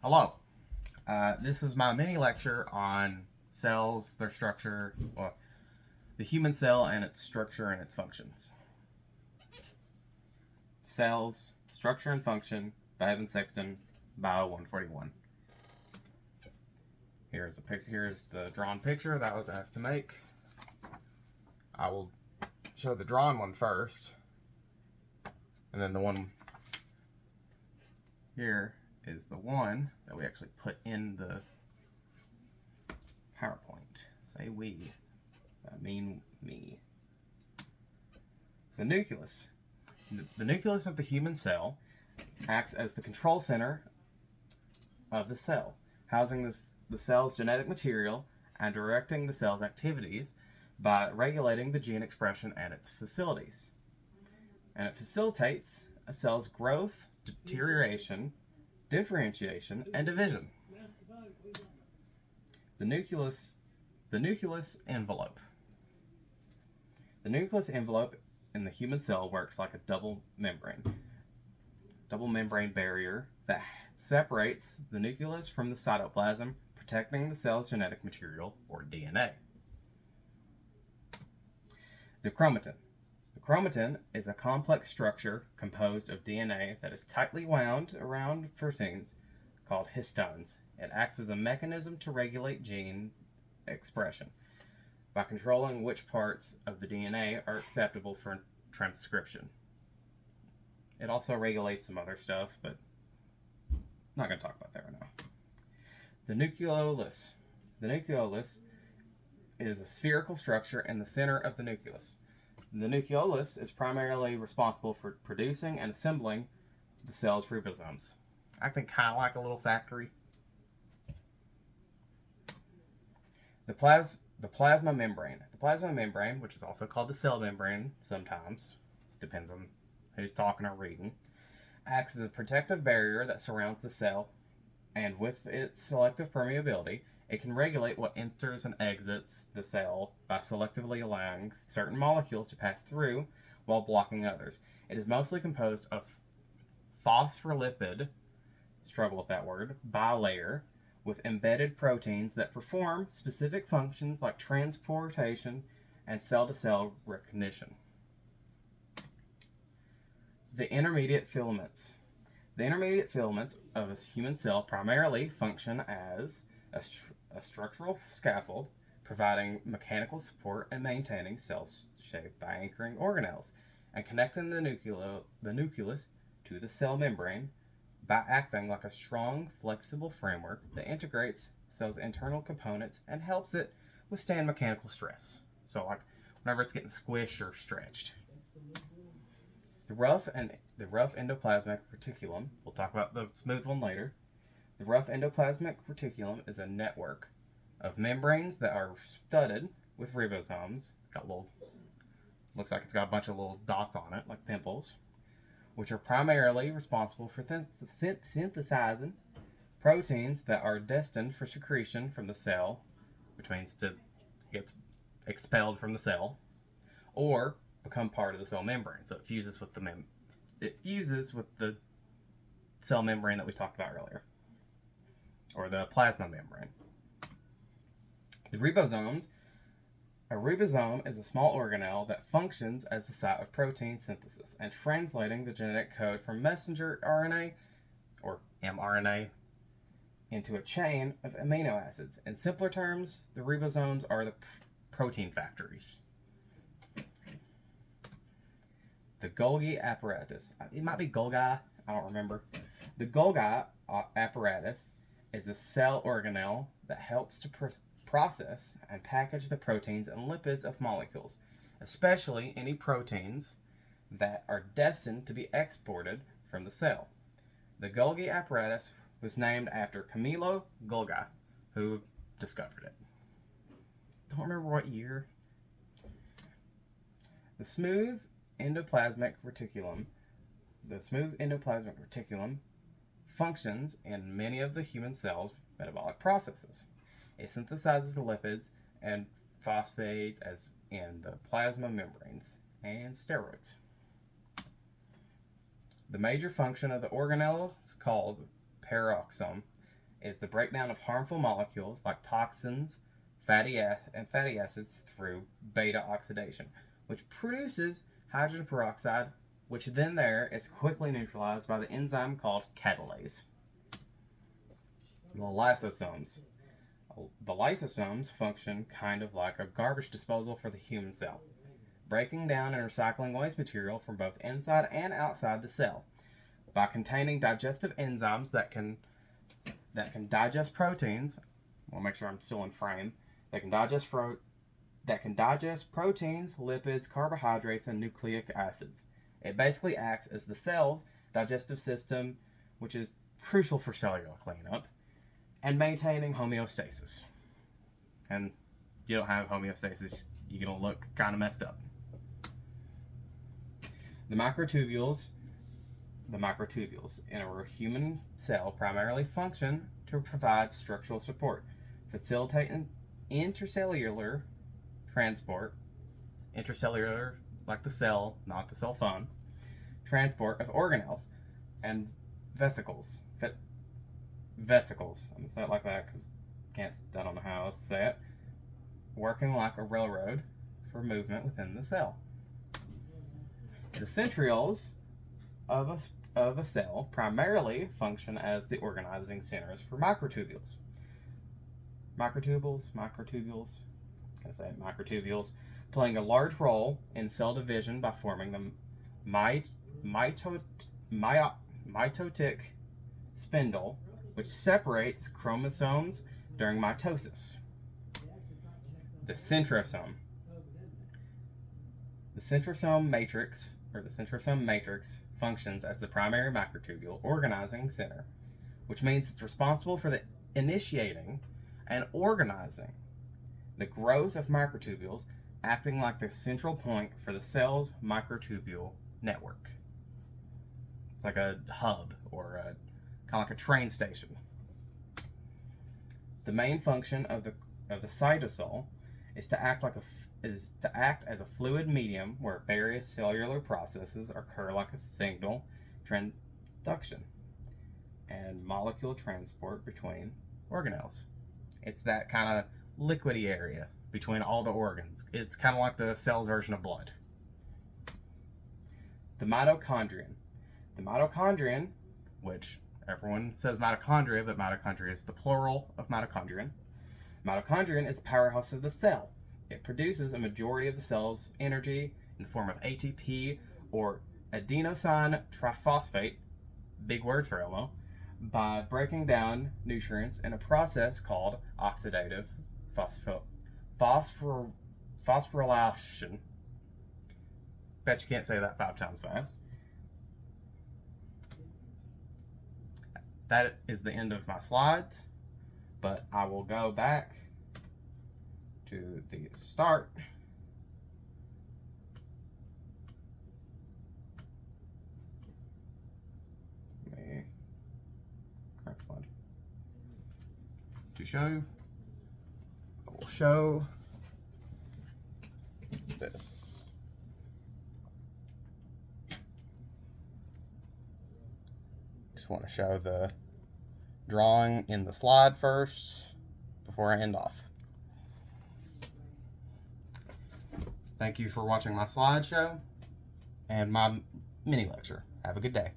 Hello. This is my mini lecture on cells, their structure, well, the human cell and its structure and its functions. Cells, Structure and Function by Evan Sexton, Bio 141. Here's a picture. Here's the drawn picture that I was asked to make. I will show the drawn one first, and then the one here is the one that we actually put in the PowerPoint. Say we. I mean me. The nucleus. The nucleus of the human cell acts as the control center of the cell, housing the cell's genetic material and directing the cell's activities by regulating the gene expression and its facilities. And it facilitates a cell's growth, deterioration, differentiation, and division. The nucleus envelope. The nucleus envelope in the human cell works like a double membrane barrier that separates the nucleus from the cytoplasm, protecting the cell's genetic material, or DNA. The chromatin. The chromatin is a complex structure composed of DNA that is tightly wound around proteins called histones. It acts as a mechanism to regulate gene expression by controlling which parts of the DNA are acceptable for transcription. It also regulates some other stuff, but I'm not going to talk about that right now. The nucleolus. The nucleolus is a spherical structure in the center of the nucleus. The nucleolus is primarily responsible for producing and assembling the cell's ribosomes, acting kind of like a little factory. The plasma membrane. The plasma membrane, which is also called the cell membrane sometimes, depends on who's talking or reading, acts as a protective barrier that surrounds the cell, and with its selective permeability, it can regulate what enters and exits the cell by selectively allowing certain molecules to pass through while blocking others. It is mostly composed of phospholipid, struggle with that word, bilayer, with embedded proteins that perform specific functions like transportation and cell-to-cell recognition. The intermediate filaments. The intermediate filaments of a human cell primarily function as a structural scaffold, providing mechanical support and maintaining cell shape by anchoring organelles and connecting the nucleus to the cell membrane by acting like a strong, flexible framework that integrates cell's internal components and helps it withstand mechanical stress. So, like whenever it's getting squished or stretched. The rough endoplasmic reticulum, we'll talk about the smooth one later. The rough endoplasmic reticulum is a network of membranes that are studded with ribosomes. Looks like it's got a bunch of little dots on it, like pimples, which are primarily responsible for synthesizing proteins that are destined for secretion from the cell, which means to get expelled from the cell, or become part of the cell membrane. So it fuses with the cell membrane that we talked about earlier, or the plasma membrane. The ribosomes. A ribosome is a small organelle that functions as the site of protein synthesis and translating the genetic code from messenger RNA, or mRNA, into a chain of amino acids. In simpler terms, the ribosomes are the protein factories. The Golgi apparatus. It might be Golgi, I don't remember. The Golgi apparatus is a cell organelle that helps to process and package the proteins and lipids of molecules, especially any proteins that are destined to be exported from the cell. The Golgi apparatus was named after Camillo Golgi, who discovered it. Don't remember what year. The smooth endoplasmic reticulum functions in many of the human cell's metabolic processes. It synthesizes the lipids and phosphates as in the plasma membranes and steroids. The major function of the organelle is called peroxisome is the breakdown of harmful molecules like toxins, fatty acids through beta oxidation, which produces hydrogen peroxide, which then there is quickly neutralized by the enzyme called catalase. The lysosomes. The lysosomes function kind of like a garbage disposal for the human cell, breaking down and recycling waste material from both inside and outside the cell. By containing digestive enzymes that can digest proteins, I'll make sure I'm still in frame, that can digest proteins, lipids, carbohydrates, and nucleic acids. It basically acts as the cell's digestive system, which is crucial for cellular cleanup and maintaining homeostasis. And if you don't have homeostasis, you're going to look kind of messed up. The microtubules in a human cell primarily function to provide structural support, facilitating intercellular transport, intercellular like the cell, not the cell phone, transport of organelles and vesicles. Vesicles. I'm going to say it like that because I don't know how else to say it. Working like a railroad for movement within the cell. The centrioles of a cell primarily function as the organizing centers for microtubules. Microtubules, playing a large role in cell division by forming the mitotic spindle, which separates chromosomes during mitosis. The centrosome. The centrosome matrix functions as the primary microtubule organizing center, which means it's responsible for the initiating and organizing the growth of microtubules, acting like the central point for the cell's microtubule network. It's like a hub or kind of like a train station. The main function of the cytosol is to act as a fluid medium where various cellular processes occur, like a signal transduction and molecule transport between organelles. It's that kind of liquidy area between all the organs. It's kind of like the cell's version of blood. The mitochondrion. The mitochondrion, which everyone says mitochondria, but mitochondria is the plural of mitochondrion. Mitochondrion is the powerhouse of the cell. It produces a majority of the cell's energy in the form of ATP or adenosine triphosphate, big word for Elmo, by breaking down nutrients in a process called oxidative phosphorylation. Bet you can't say that 5 times fast. That is the end of my slides, but I will go back to the start. Correct slide. To show you, I will show this. Just want to show the drawing in the slide first before I end off. Thank you for watching my slideshow and my mini lecture. Have a good day.